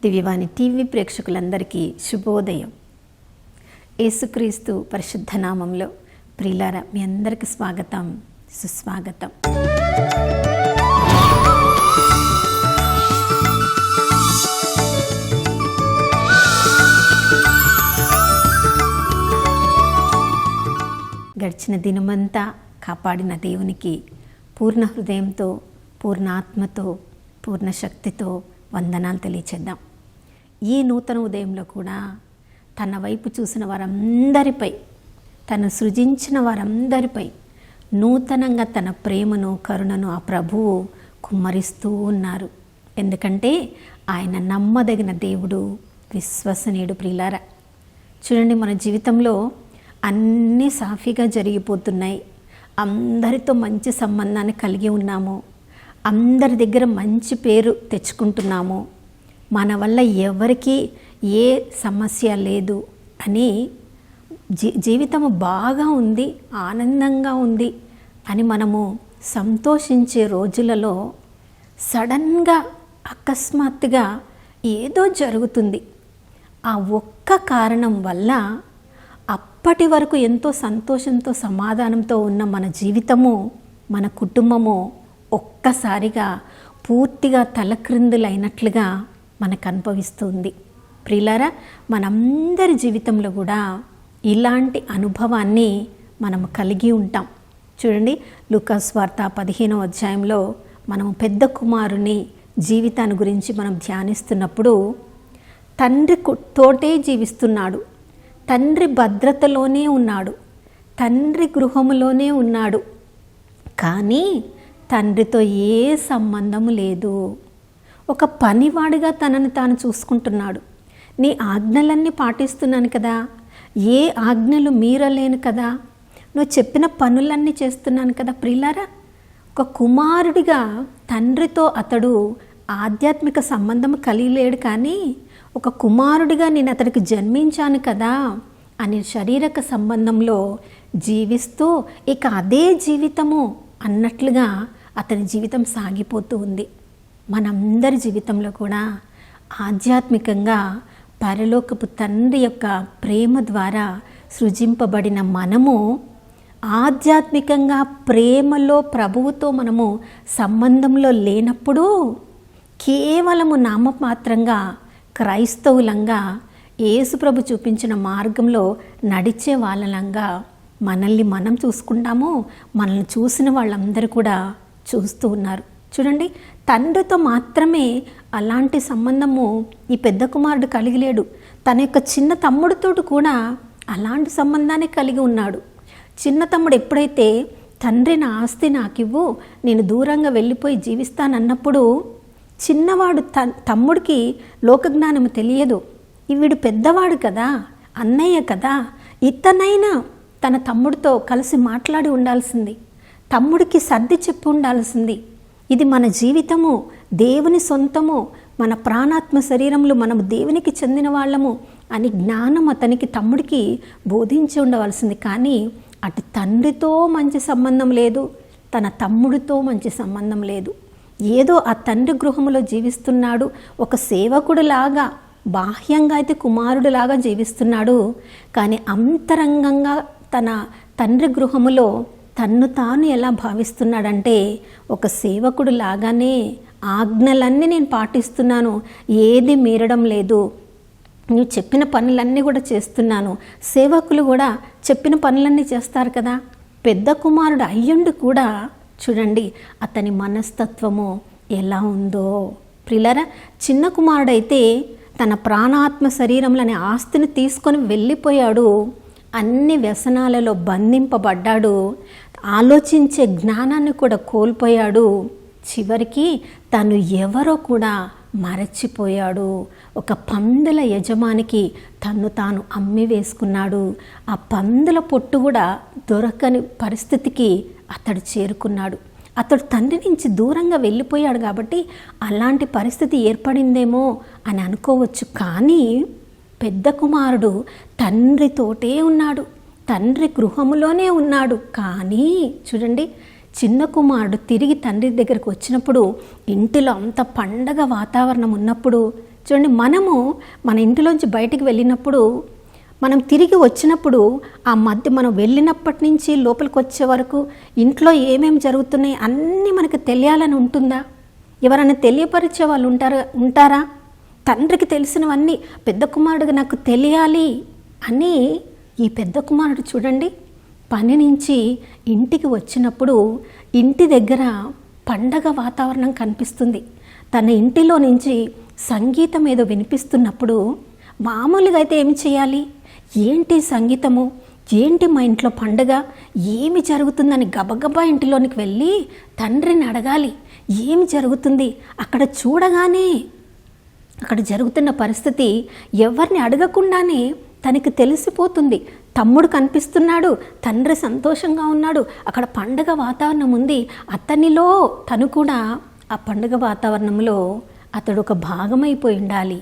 దివ్యవాణి TV ప్రేక్షకులందరికీ శుభోదయం. యేసుక్రీస్తు పరిశుద్ధ నామంలో ప్రియులారా, మీ అందరికీ స్వాగతం, సుస్వాగతం. గడిచిన దినమంతా కాపాడిన దేవునికి పూర్ణ హృదయంతో, పూర్ణ ఆత్మతో, పూర్ణ శక్తితో వందనాలు తెలియచేద్దాం. ఈ నూతన ఉదయంలో కూడా తన వైపు చూసిన వారందరిపై, తను సృజించిన వారందరిపై నూతనంగా తన ప్రేమను, కరుణను ఆ ప్రభువు కుమ్మరిస్తూ ఉన్నారు. ఎందుకంటే ఆయన నమ్మదగిన దేవుడు, విశ్వసనీయుడు. ప్రియులారా, చూడండి, మన జీవితంలో అన్నీ సాఫీగా జరిగిపోతున్నాయి. అందరితో మంచి సంబంధాన్ని కలిగి ఉన్నాము. అందరి దగ్గర మంచి పేరు తెచ్చుకుంటున్నాము. మన వల్ల ఎవరికి ఏ సమస్య లేదు అని జీవితము బాగా ఉంది, ఆనందంగా ఉంది అని మనము సంతోషించే రోజులలో సడన్గా అకస్మాత్తుగా ఏదో జరుగుతుంది. ఆ ఒక్క కారణం వల్ల అప్పటి వరకు ఎంతో సంతోషంతో, సమాధానంతో ఉన్న మన జీవితము, మన కుటుంబము ఒక్కసారిగా పూర్తిగా తలక్రిందులైనట్లుగా మనకు అనుభవిస్తుంది. ప్రియులారా, మనందరి జీవితంలో కూడా ఇలాంటి అనుభవాన్ని మనం కలిగి ఉంటాం. చూడండి, లూకా సువార్త 15వ అధ్యాయంలో మనం పెద్ద కుమారుని జీవితాన్ని గురించి మనం ధ్యానిస్తున్నప్పుడు, తండ్రి తోటే జీవిస్తున్నాడు, తండ్రి భద్రతలోనే ఉన్నాడు, తండ్రి గృహములోనే ఉన్నాడు, కానీ తండ్రితో ఏ సంబంధము లేదు. ఒక పనివాడిగా తనని తాను చూసుకుంటున్నాడు. నీ ఆజ్ఞలన్నీ పాటిస్తున్నాను కదా, ఏ ఆజ్ఞలు మీరలేను కదా, నువ్వు చెప్పిన పనులన్నీ చేస్తున్నాను కదా. ప్రియులారా, ఒక కుమారుడిగా తండ్రితో అతడు ఆధ్యాత్మిక సంబంధం కలిగి లేడు, కానీ ఒక కుమారుడిగా నేను అతడికి జన్మించాను కదా అని శారీరక సంబంధంలో జీవిస్తూ ఇక అదే జీవితము అన్నట్లుగా అతని జీవితం సాగిపోతూ ఉంది. మనందరి జీవితంలో కూడా ఆధ్యాత్మికంగా పరలోకపు తండ్రి యొక్క ప్రేమ ద్వారా సృజింపబడిన మనము ఆధ్యాత్మికంగా ప్రేమలో ప్రభువుతో మనము సంబంధంలో లేనప్పుడు కేవలము నామమాత్రంగా క్రైస్తవులంగా యేసుప్రభు చూపించిన మార్గంలో నడిచే వాళ్ళంగా మనల్ని మనం చూసుకుంటాము. మనల్ని చూసిన వాళ్ళందరూ కూడా చూస్తూ ఉన్నారు. చూడండి, తండ్రితో మాత్రమే అలాంటి సంబంధము ఈ పెద్ద కుమారుడు కలిగి లేడు. తన యొక్క చిన్న తమ్ముడితో కూడా అలాంటి సంబంధాన్ని కలిగి ఉన్నాడు. చిన్న తమ్ముడు ఎప్పుడైతే తండ్రి నా ఆస్తి నాకివ్వు, నేను దూరంగా వెళ్ళిపోయి జీవిస్తానన్నప్పుడు చిన్నవాడు తమ్ముడికి లోకజ్ఞానం తెలియదు. వీడు పెద్దవాడు కదా, అన్నయ్య కదా, ఇతనైనా తన తమ్ముడితో కలిసి మాట్లాడి ఉండాల్సింది, తమ్ముడికి సర్ది చెప్పి ఉండాల్సింది. ఇది మన జీవితము, దేవుని సొంతము, మన ప్రాణాత్మ శరీరములు మనము దేవునికి చెందిన వాళ్ళము అని జ్ఞానం అతనికి, తమ్ముడికి బోధించి ఉండవలసింది. కానీ అటు తండ్రితో మంచి సంబంధం లేదు, తన తమ్ముడితో మంచి సంబంధం లేదు. ఏదో ఆ తండ్రి గృహములో జీవిస్తున్నాడు, ఒక సేవకుడిలాగా, బాహ్యంగా అయితే కుమారుడిలాగా జీవిస్తున్నాడు, కానీ అంతరంగంగా తన తండ్రి గృహములో తన్ను తాను ఎలా భావిస్తున్నాడంటే, ఒక సేవకుడు లాగానే ఆజ్ఞలన్నీ నేను పాటిస్తున్నాను, ఏది మీరడం లేదు, నువ్వు చెప్పిన పనులన్నీ కూడా చేస్తున్నాను. సేవకులు కూడా చెప్పిన పనులన్నీ చేస్తారు కదా. పెద్ద కుమారుడు అయ్యుండి కూడా చూడండి అతని మనస్తత్వము ఎలా ఉందో. ప్రియులారా, చిన్న కుమారుడైతే తన ప్రాణాత్మ శరీరంలోని ఆస్తిని తీసుకొని వెళ్ళిపోయాడు, అన్ని వ్యసనాలలో బంధింపబడ్డాడు, ఆలోచించే జ్ఞానాన్ని కూడా కోల్పోయాడు, చివరికి తను ఎవరో కూడా మరచిపోయాడు. ఒక పందుల యజమానికి తన్ను తాను అమ్మి వేసుకున్నాడు. ఆ పందుల పొట్టు కూడా దొరకని పరిస్థితికి అతడు చేరుకున్నాడు. అతడు తండ్రి నుంచి దూరంగా వెళ్ళిపోయాడు కాబట్టి అలాంటి పరిస్థితి ఏర్పడిందేమో అని అనుకోవచ్చు. కానీ పెద్ద కుమారుడు తండ్రితోటే ఉన్నాడు, తండ్రి గృహములోనే ఉన్నాడు. కానీ చూడండి, చిన్న కుమారుడు తిరిగి తండ్రి దగ్గరకు వచ్చినప్పుడు ఇంటిలో అంత పండగ వాతావరణం ఉన్నప్పుడు చూడండి, మనము మన ఇంటిలోంచి బయటికి వెళ్ళినప్పుడు, మనం తిరిగి వచ్చినప్పుడు ఆ మధ్య మనం వెళ్ళినప్పటి నుంచి లోపలికి వచ్చే వరకు ఇంట్లో ఏమేమి జరుగుతున్నాయి అన్నీ మనకు తెలియాలని ఉంటుందా? ఎవరైనా తెలియపరిచే వాళ్ళు ఉంటారా? తండ్రికి తెలిసినవన్నీ పెద్ద కుమారుడిగా నాకు తెలియాలి అని ఈ పెద్ద కుమారుడు చూడండి, పని నుంచి ఇంటికి వచ్చినప్పుడు ఇంటి దగ్గర పండగ వాతావరణం కనిపిస్తుంది. తన ఇంటిలో నుంచి సంగీతం ఏదో వినిపిస్తున్నప్పుడు మామూలుగా అయితే ఏమి చేయాలి? ఏంటి సంగీతము, ఏంటి మా ఇంట్లో పండుగ, ఏమి జరుగుతుందని గబగబా ఇంటిలోనికి వెళ్ళి తండ్రిని అడగాలి, ఏమి జరుగుతుంది. అక్కడ చూడగానే అక్కడ జరుగుతున్న పరిస్థితి ఎవరిని అడగకుండానే తనకి తెలిసిపోతుంది. తమ్ముడు కనిపిస్తున్నాడు, తండ్రి సంతోషంగా ఉన్నాడు, అక్కడ పండుగ వాతావరణం ఉంది. అతనిలో తను కూడా ఆ పండుగ వాతావరణంలో అతడు ఒక భాగమైపోయి ఉండాలి.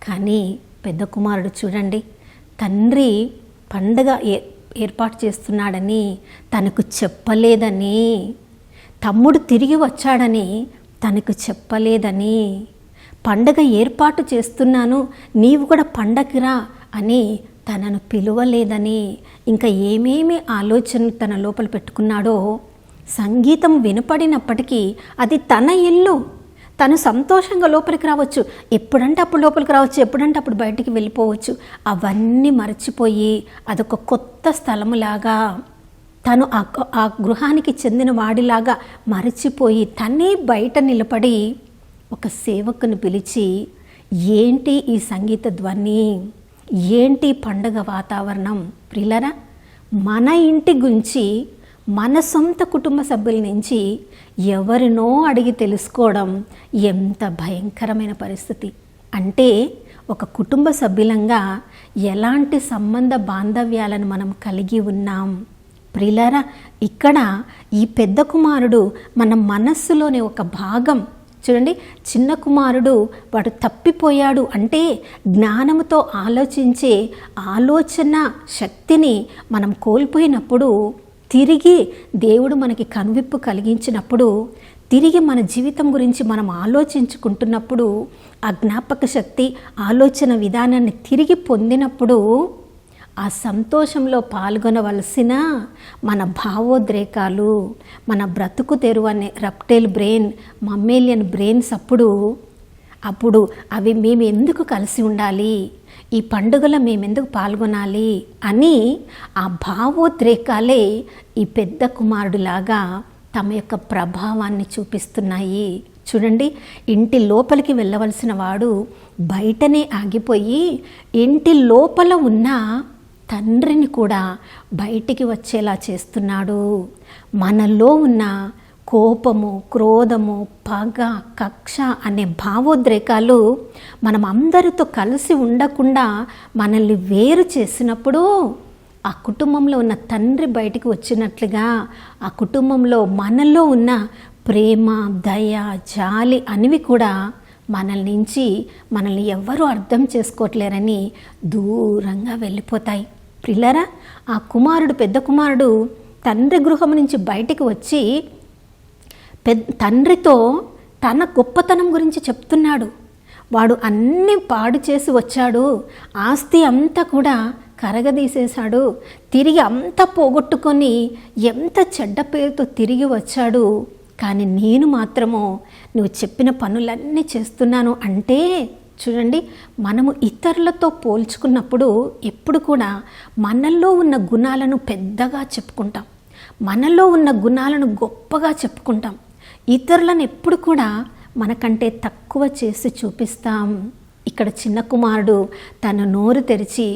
కానీ పెద్ద కుమారుడు చూడండి, తండ్రి పండుగ ఏర్పాటు చేస్తున్నాడని తనకు చెప్పలేదని, తమ్ముడు తిరిగి వచ్చాడని తనకు చెప్పలేదని, పండగ ఏర్పాటు చేస్తున్నాను నీవు కూడా పండగరా అని తనను పిలువలేదని, ఇంకా ఏమేమి ఆలోచనలు తన లోపల పెట్టుకున్నాడో. సంగీతం వినపడినప్పటికీ అది తన ఇల్లు, తను సంతోషంగా లోపలికి రావచ్చు, ఎప్పుడంటే అప్పుడు లోపలికి రావచ్చు, ఎప్పుడంటే అప్పుడు బయటికి వెళ్ళిపోవచ్చు. అవన్నీ మర్చిపోయి అదొక కొత్త స్థలములాగా, తను ఆ గృహానికి చెందిన వాడిలాగా మరచిపోయి తనే బయట నిలబడి ఒక సేవకుని పిలిచి, ఏంటి ఈ సంగీత ధ్వని, ఏంటి పండగ వాతావరణం? ప్రియులారా, మన ఇంటి గురించి మన సొంత కుటుంబ సభ్యుల నుంచి ఎవరినో అడిగి తెలుసుకోవడం ఎంత భయంకరమైన పరిస్థితి. అంటే ఒక కుటుంబ సభ్యులంగా ఎలాంటి సంబంధ బాంధవ్యాలను మనం కలిగి ఉన్నాం? ప్రియులారా, ఇక్కడ ఈ పెద్ద కుమారుడు మన మనస్సులోని ఒక భాగం. చూడండి, చిన్న కుమారుడు వాడు తప్పిపోయాడు అంటే జ్ఞానముతో ఆలోచించే ఆలోచన శక్తిని మనం కోల్పోయినప్పుడు, తిరిగి దేవుడు మనకి కనువిప్పు కలిగించినప్పుడు, తిరిగి మన జీవితం గురించి మనం ఆలోచించుకుంటున్నప్పుడు, ఆ జ్ఞాపక శక్తి ఆలోచన విధానాన్ని తిరిగి పొందినప్పుడు, ఆ సంతోషంలో పాల్గొనవలసిన మన భావోద్రేకాలు, మన బ్రతుకు తెరువు అనే రెప్టైల్ బ్రెయిన్, మమ్మేలియన్ బ్రెయిన్స్ అప్పుడు అవి మేము ఎందుకు కలిసి ఉండాలి, ఈ పండుగలో మేమెందుకు పాల్గొనాలి అని ఆ భావోద్రేకాలే ఈ పెద్ద కుమారుడిలాగా తమ యొక్క ప్రభావాన్ని చూపిస్తున్నాయి. చూడండి, ఇంటి లోపలికి వెళ్ళవలసిన వాడు బయటనే ఆగిపోయి ఇంటి లోపల ఉన్న తండ్రిని కూడా బయటికి వచ్చేలా చేస్తున్నాడు. మనలో ఉన్న కోపము, క్రోధము, పగ, కక్ష అనే భావోద్రేకాలు మనం అందరితో కలిసి ఉండకుండా మనల్ని వేరు చేసినప్పుడు, ఆ కుటుంబంలో ఉన్న తండ్రి బయటికి వచ్చినట్లుగా ఆ కుటుంబంలో మనలో ఉన్న ప్రేమ, దయ, జాలి అనేవి కూడా మనల్ని ఎవ్వరూ అర్థం చేసుకోవట్లేరని దూరంగా వెళ్ళిపోతాయి. ప్రియులారా, ఆ పెద్ద కుమారుడు తండ్రి గృహం నుంచి బయటికి వచ్చి తండ్రితో తన గొప్పతనం గురించి చెప్తున్నాడు. వాడు అన్నీ పాడు చేసి వచ్చాడు, ఆస్తి అంతా కూడా కరగదీసేశాడు, తిరిగి అంతా పోగొట్టుకొని ఎంత చెడ్డ పేరుతో తిరిగి వచ్చాడు. కానీ నేను మాత్రము నువ్వు చెప్పిన పనులన్నీ చేస్తున్నాను అంటే. చూడండి, మనము ఇతరులతో పోల్చుకున్నప్పుడు ఎప్పుడు కూడా మనల్లో ఉన్న గుణాలను పెద్దగా చెప్పుకుంటాం, మనలో ఉన్న గుణాలను గొప్పగా చెప్పుకుంటాం. ఇతరులను ఎప్పుడు కూడా మనకంటే తక్కువ చేసి చూపిస్తాం. ఇక్కడ చిన్న కుమారుడు తన నోరు తెరిచి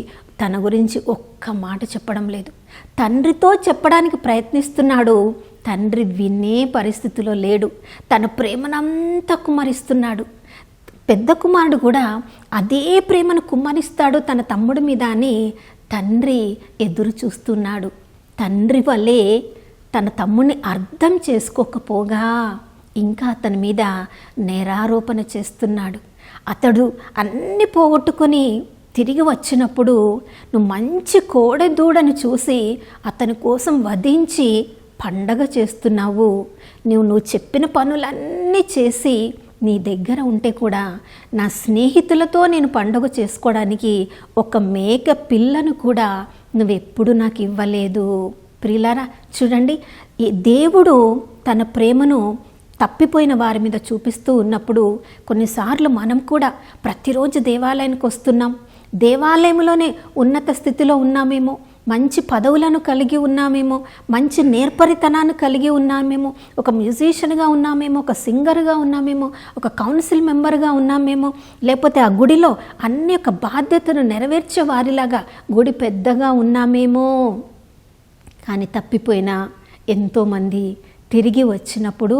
తన గురించి ఒక్క మాట చెప్పడం లేదు. తండ్రితో చెప్పడానికి ప్రయత్నిస్తున్నాడు, తండ్రి వినే పరిస్థితిలో లేడు. తన ప్రేమనంతా కుమ్మరిస్తున్నాడు. పెద్ద కుమారుడు కూడా అదే ప్రేమను కుమ్మరిస్తాడు తన తమ్ముడి మీద అని తండ్రి ఎదురు చూస్తున్నాడు. తండ్రి వల్లే తన తమ్ముడిని అర్థం చేసుకోకపోగా ఇంకా అతని మీద నేరారోపణ చేస్తున్నాడు. అతడు అన్ని పోగొట్టుకొని తిరిగి వచ్చినప్పుడు నువ్వు మంచి కోడెదూడని చూసి అతని కోసం వధించి పండగ చేస్తున్నావు. నువ్వు చెప్పిన పనులన్నీ చేసి నీ దగ్గర ఉంటే కూడా నా స్నేహితులతో నేను పండుగ చేసుకోవడానికి ఒక మేక పిల్లను కూడా నువ్వెప్పుడు నాకు ఇవ్వలేదు. ప్రియులారా చూడండి, ఈ దేవుడు తన ప్రేమను తప్పిపోయిన వారి మీద చూపిస్తూ ఉన్నప్పుడు కొన్నిసార్లు మనం కూడా ప్రతిరోజు దేవాలయానికి వస్తున్నాం, దేవాలయంలోనే ఉన్నత స్థితిలో ఉన్నామేమో, మంచి పదవులను కలిగి ఉన్నామేమో, మంచి నేర్పరితనాన్ని కలిగి ఉన్నామేమో, ఒక మ్యూజిషియన్గా ఉన్నామేమో, ఒక సింగర్గా ఉన్నామేమో, ఒక కౌన్సిల్ మెంబర్గా ఉన్నామేమో, లేకపోతే ఆ గుడిలో అన్ని యొక్క బాధ్యతను నెరవేర్చే వారిలాగా గుడి పెద్దగా ఉన్నామేమో. కానీ తప్పిపోయిన ఎంతోమంది తిరిగి వచ్చినప్పుడు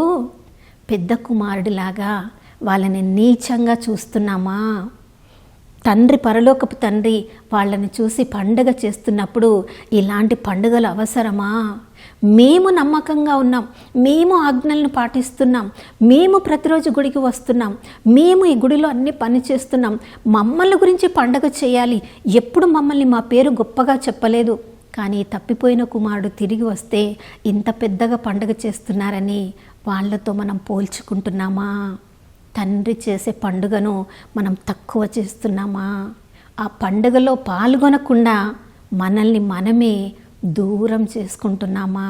పెద్ద కుమారుడిలాగా వాళ్ళని నీచంగా చూస్తున్నామా? తండ్రి, పరలోకపు తండ్రి వాళ్ళని చూసి పండగ చేస్తున్నప్పుడు ఇలాంటి పండుగలు అవసరమా? మేము నమ్మకంగా ఉన్నాం, మేము ఆజ్ఞలను పాటిస్తున్నాం, మేము ప్రతిరోజు గుడికి వస్తున్నాం, మేము ఈ గుడిలో అన్ని పని చేస్తున్నాం, మమ్మల్ని గురించి పండగ చేయాలి, ఎప్పుడు మమ్మల్ని మా పేరు గొప్పగా చెప్పలేదు. కానీ తప్పిపోయిన కుమారుడు తిరిగి వస్తే ఇంత పెద్దగా పండగ చేస్తున్నారని వాళ్ళతో మనం పోల్చుకుంటున్నామా? తండ్రి చేసే పండుగను మనం తక్కువ చేస్తున్నామా? ఆ పండుగలో పాల్గొనకుండా మనల్ని మనమే దూరం చేసుకుంటున్నామా?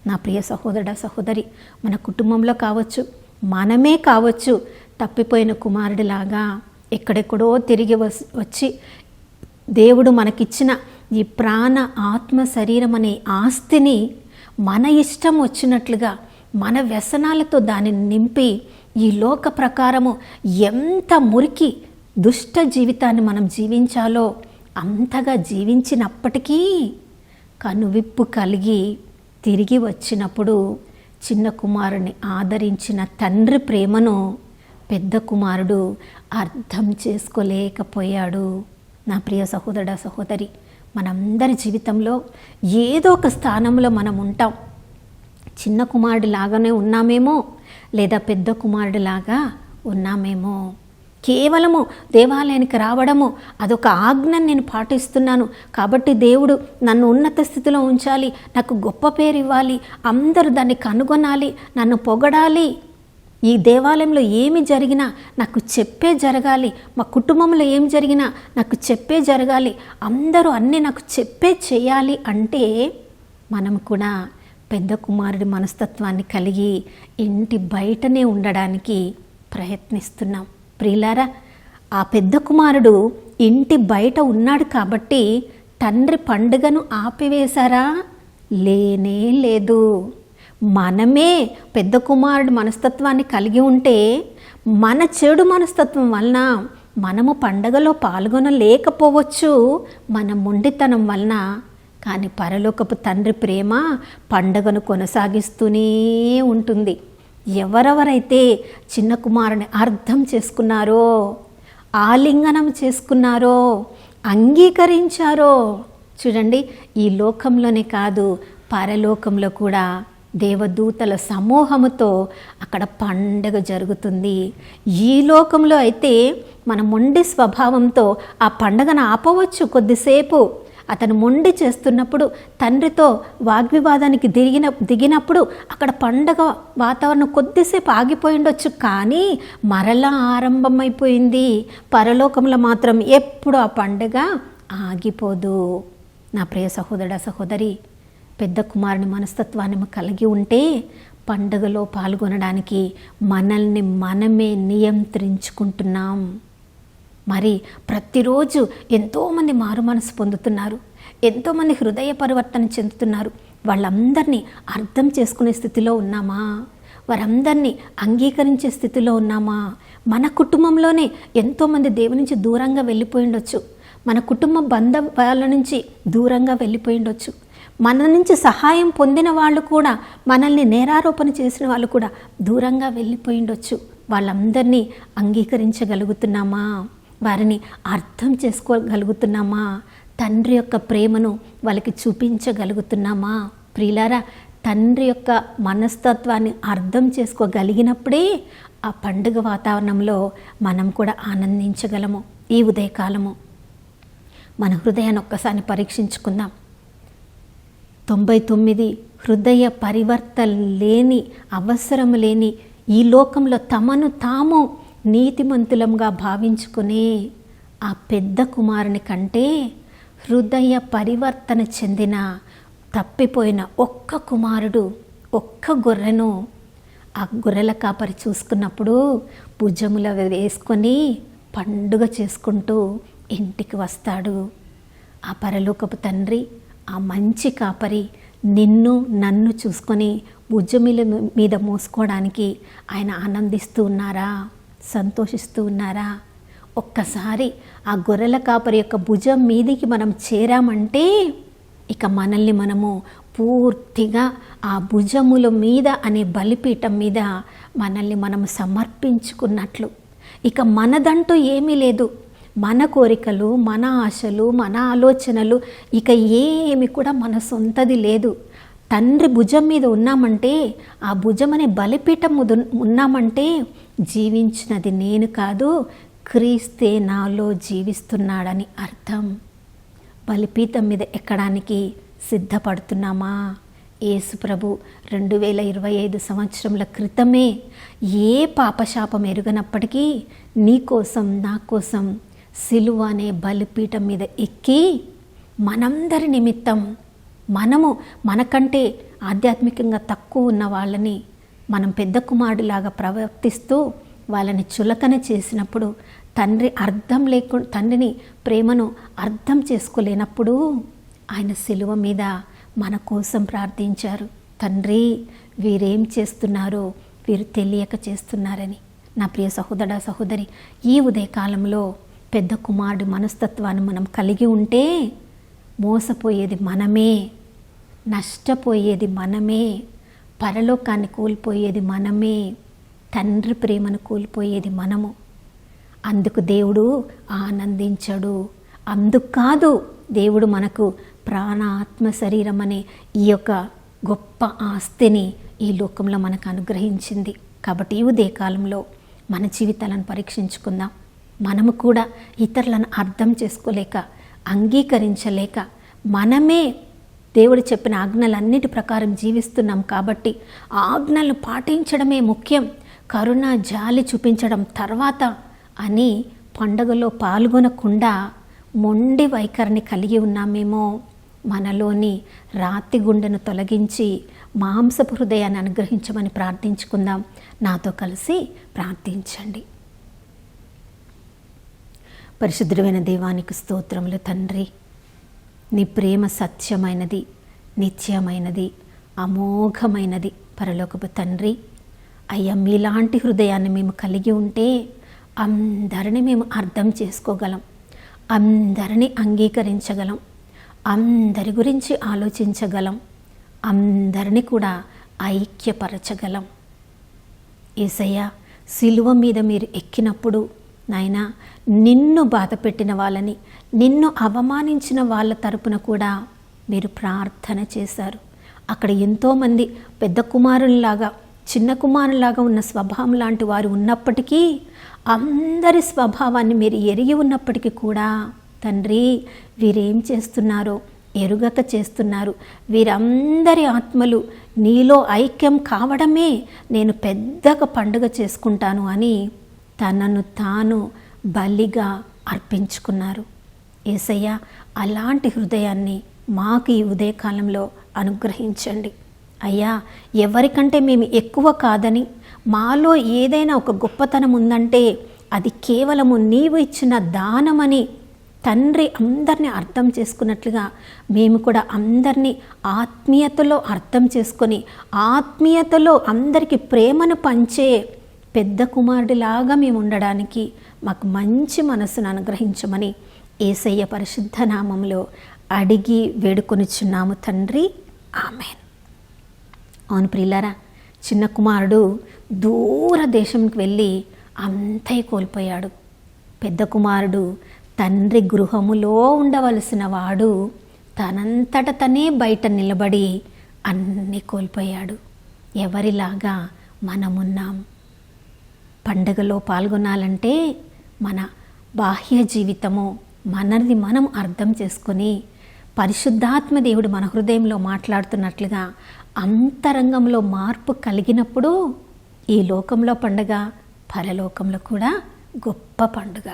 నా ప్రియ సహోదరుడా, సహోదరి, మన కుటుంబంలో కావచ్చు, మనమే కావచ్చు, తప్పిపోయిన కుమారుడిలాగా ఎక్కడెక్కడో తిరిగి వచ్చి దేవుడు మనకిచ్చిన ఈ ప్రాణ, ఆత్మ, శరీరం అనే ఆస్తిని మన ఇష్టం వచ్చినట్లుగా మన వ్యసనాలతో దానిని నింపి ఈ లోక ప్రకారము ఎంత మురికి దుష్ట జీవితాన్ని మనం జీవించాలో అంతగా జీవించినప్పటికీ కనువిప్పు కలిగి తిరిగి వచ్చినప్పుడు చిన్న కుమారుని ఆదరించిన తండ్రి ప్రేమను పెద్ద కుమారుడు అర్థం చేసుకోలేకపోయాడు. నా ప్రియ సహోదరుడా, సహోదరి, మనందరి జీవితంలో ఏదో ఒక స్థానంలో మనం ఉంటాం. చిన్న కుమారుడి లాగానే ఉన్నామేమో, లేదా పెద్ద కుమారుడి లాగా ఉన్నామేమో. కేవలము దేవాలయానికి రావడము అదొక ఆజ్ఞను నేను పాటిస్తున్నాను కాబట్టి దేవుడు నన్ను ఉన్నత స్థితిలో ఉంచాలి, నాకు గొప్ప పేరు ఇవ్వాలి, అందరూ దాన్ని కనుగొనాలి, నన్ను పొగడాలి, ఈ దేవాలయంలో ఏమి జరిగినా నాకు చెప్పే జరగాలి, మా కుటుంబంలో ఏం జరిగినా నాకు చెప్పే జరగాలి, అందరూ అన్నీ నాకు చెప్పే చేయాలి అంటే మనం కూడా పెద్ద కుమారుడి మనస్తత్వాన్ని కలిగి ఇంటి బయటనే ఉండడానికి ప్రయత్నిస్తున్నాం. ప్రియులారా, ఆ పెద్ద కుమారుడు ఇంటి బయట ఉన్నాడు కాబట్టి తండ్రి పండుగను ఆపివేశారా? లేనే లేదు. మనమే పెద్ద కుమారుడు మనస్తత్వాన్ని కలిగి ఉంటే మన చెడు మనస్తత్వం వలన మనము పండగలో పాల్గొనలేకపోవచ్చు, మన మొండితనం వలన. కానీ పరలోకపు తండ్రి ప్రేమ పండగను కొనసాగిస్తూనే ఉంటుంది. ఎవరెవరైతే చిన్న కుమారుని అర్థం చేసుకున్నారో, ఆలింగనం చేసుకున్నారో, అంగీకరించారో, చూడండి, ఈ లోకంలోనే కాదు పరలోకంలో కూడా దేవదూతల సమూహముతో అక్కడ పండగ జరుగుతుంది. ఈ లోకంలో అయితే మన మొండి స్వభావంతో ఆ పండగను ఆపవచ్చు కొద్దిసేపు. అతను మొండి చేస్తున్నప్పుడు తండ్రితో వాగ్వివాదానికి దిగినప్పుడు అక్కడ పండగ వాతావరణం కొద్దిసేపు ఆగిపోయి ఉండొచ్చు, కానీ మరలా ఆరంభమైపోయింది. పరలోకంలో మాత్రం ఎప్పుడు ఆ పండగ ఆగిపోదు. నా ప్రియ సహోదరుడా, సహోదరి, పెద్ద కుమారుని మనస్తత్వాన్ని కలిగి ఉంటే పండుగలో పాల్గొనడానికి మనల్ని మనమే నియంత్రించుకుంటున్నాం. మరి ప్రతిరోజు ఎంతోమంది మారు మనసు పొందుతున్నారు, ఎంతోమంది హృదయ పరివర్తన చెందుతున్నారు. వాళ్ళందరినీ అర్థం చేసుకునే స్థితిలో ఉన్నామా? వారందరినీ అంగీకరించే స్థితిలో ఉన్నామా? మన కుటుంబంలోనే ఎంతోమంది దేవుని నుంచి దూరంగా వెళ్ళిపోయి ఉండొచ్చు, మన కుటుంబ బంధువుల నుంచి దూరంగా వెళ్ళిపోయి ఉండొచ్చు, మన నుంచి సహాయం పొందిన వాళ్ళు కూడా, మనల్ని నేరారోపణ చేసిన వాళ్ళు కూడా దూరంగా వెళ్ళిపోయి ఉండొచ్చు. వాళ్ళందరినీ అంగీకరించగలుగుతున్నామా? వారిని అర్థం చేసుకోగలుగుతున్నామా? తండ్రి యొక్క ప్రేమను వాళ్ళకి చూపించగలుగుతున్నామా? ప్రియులారా, తండ్రి యొక్క మనస్తత్వాన్ని అర్థం చేసుకోగలిగినప్పుడే ఆ పండుగ వాతావరణంలో మనం కూడా ఆనందించగలము. ఈ ఉదయకాలము మన హృదయాన్ని ఒక్కసారి పరీక్షించుకుందాం. 99 హృదయ పరివర్తన లేని, అవసరం లేని ఈ లోకంలో తమను తాము నీతిమంతులంగా భావించుకునే ఆ పెద్ద కుమారుని కంటే హృదయ పరివర్తన చెందిన తప్పిపోయిన ఒక్క కుమారుడు, ఒక్క గొర్రెను ఆ గొర్రెల కాపరి చూసుకున్నప్పుడు భుజముల వేసుకొని పండుగ చేసుకుంటూ ఇంటికి వస్తాడు. ఆ పరలోకపు తండ్రి, ఆ మంచి కాపరి నిన్ను నన్ను చూసుకొని భుజముల మీద మోసుకోవడానికి ఆయన ఆనందిస్తూ ఉన్నారా, సంతోషిస్తూ ఉన్నారా? ఒక్కసారి ఆ గొర్రెల కాపరి యొక్క భుజం మీదికి మనం చేరామంటే ఇక మనల్ని మనము పూర్తిగా ఆ భుజముల మీద అనే బలిపీఠం మీద మనల్ని మనం సమర్పించుకున్నట్లు. ఇక మనదంటూ ఏమీ లేదు. మన కోరికలు, మన ఆశలు, మన ఆలోచనలు ఇక ఏమి కూడా మన సొంతది లేదు. తండ్రి భుజం మీద ఉన్నామంటే, ఆ భుజం అనే బలిపీఠం ఉన్నామంటే జీవించినది నేను కాదు, క్రీస్తే నాలో జీవిస్తున్నాడని అర్థం. బలిపీఠం మీద ఎక్కడానికి సిద్ధపడుతున్నామా? యేసు ప్రభు 2025 సంవత్సరముల క్రితమే ఏ పాపశాపం ఎరుగనప్పటికీ నీ కోసం, నా కోసం సిలువ అనే బలిపీఠం మీద ఎక్కి మనందరి నిమిత్తం, మనకంటే ఆధ్యాత్మికంగా తక్కువ ఉన్న వాళ్ళని మనం పెద్ద కుమారుడిలాగా ప్రవర్తిస్తూ వాళ్ళని చులకన చేసినప్పుడు, తండ్రిని ప్రేమను అర్థం చేసుకోలేనప్పుడు ఆయన సిలువ మీద మన కోసం ప్రార్థించారు. తండ్రి, వీరేం చేస్తున్నారో వీరు తెలియక చేస్తున్నారని. నా ప్రియ సహోదర సహోదరి, ఈ ఉదయకాలంలో పెద్ద కుమారుడి మనస్తత్వాన్ని మనం కలిగి ఉంటే మోసపోయేది మనమే, నష్టపోయేది మనమే, పరలోకాన్ని కోల్పోయేది మనమే, తండ్రి ప్రేమను కోల్పోయేది మనము. అందుకు దేవుడు ఆనందించడు. అందుకు కాదు దేవుడు మనకు ప్రాణ, ఆత్మ, శరీరం అనే ఈ యొక్క గొప్ప ఆస్తిని ఈ లోకంలో మనకు అనుగ్రహించింది. కాబట్టి ఈ ఉదయకాలంలో మన జీవితాలను పరీక్షించుకుందాం. మనము కూడా ఇతరులను అర్థం చేసుకోలేక, అంగీకరించలేక, మనమే దేవుడు చెప్పిన ఆజ్ఞలన్నిటి ప్రకారం జీవిస్తున్నాం కాబట్టి ఆ ఆజ్ఞలను పాటించడమే ముఖ్యం, కరుణ, జాలి చూపించడం తర్వాత అని పండుగలో పాల్గొనకుండా మొండి వైఖరిని కలిగి ఉన్నామేమో. మనలోని రాతి గుండెను తొలగించి మాంసపు హృదయాన్ని అనుగ్రహించమని ప్రార్థించుకుందాం. నాతో కలిసి ప్రార్థించండి. పరిశుద్ధమైన దేవానికి స్తోత్రములు తండ్రి. నీ ప్రేమ సత్యమైనది, నిత్యమైనది, అమోఘమైనది. పరలోకపు తండ్రి, అయ్యా, మీలాంటి హృదయాన్ని మేము కలిగి ఉంటే అందరినీ మేము అర్థం చేసుకోగలం, అందరినీ అంగీకరించగలం, అందరి గురించి ఆలోచించగలం, అందరినీ కూడా ఐక్యపరచగలం. యేసయ్య, సిలువ మీద మీరు ఎక్కినప్పుడు నాయనా, నిన్ను బాధ పెట్టిన వాళ్ళని, నిన్ను అవమానించిన వాళ్ళ తరపున కూడా మీరు ప్రార్థన చేశారు. అక్కడ ఎంతోమంది పెద్ద కుమారుల్లాగా, చిన్న కుమారులాగా ఉన్న స్వభావం లాంటి వారు ఉన్నప్పటికీ, అందరి స్వభావాన్ని మీరు ఎరిగి ఉన్నప్పటికీ కూడా తండ్రి, వీరేం చేస్తున్నారో ఎరుగక చేస్తున్నారు. వీరందరి ఆత్మలు నీలో ఐక్యం కావడమే నేను పెద్దగా పండుగ చేసుకుంటాను అని తనను తాను బలిగా అర్పించుకున్నారు. యేసయ్య, అలాంటి హృదయాన్ని మాకు ఈ ఉదయకాలంలో అనుగ్రహించండి. అయ్యా, ఎవరికంటే మేము ఎక్కువ కాదని, మాలో ఏదైనా ఒక గొప్పతనం ఉందంటే అది కేవలము నీవు ఇచ్చిన దానమని తండ్రి అందరినీ అర్థం చేసుకున్నట్లుగా మేము కూడా అందరినీ ఆత్మీయతలో అర్థం చేసుకొని, ఆత్మీయతలో అందరికీ ప్రేమను పంచే పెద్ద కుమారుడిలాగా మేము ఉండడానికి మాకు మంచి మనసును అనుగ్రహించమని యేసయ్య పరిశుద్ధ నామంలో అడిగి వేడుకొనిచున్నాము తండ్రి. ఆమేన్. అవును ప్రియులారా, చిన్న కుమారుడు దూర దేశంకి వెళ్ళి అంతై కోల్పోయాడు. పెద్ద కుమారుడు తండ్రి గృహములో ఉండవలసిన వాడు తనంతట తనే బయట నిలబడి అన్నీ కోల్పోయాడు. ఎవరిలాగా మనమున్నాం. పండగలో పాల్గొనాలంటే మన బాహ్య జీవితము మనది మనం అర్థం చేసుకొని, పరిశుద్ధాత్మ దేవుడు మన హృదయంలో మాట్లాడుతున్నట్లుగా అంతరంగంలో మార్పు కలిగినప్పుడు ఈ లోకంలో పండుగ, పరలోకంలో కూడా గొప్ప పండుగ.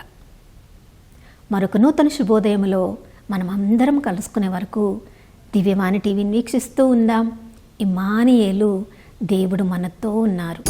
మరొక నూతన శుభోదయంలో మనం అందరం కలుసుకునే వరకు దివ్యవాణి టీవీని వీక్షిస్తూ ఉందాం. ఇమ్మానుయేలు, దేవుడు మనతో ఉన్నారు.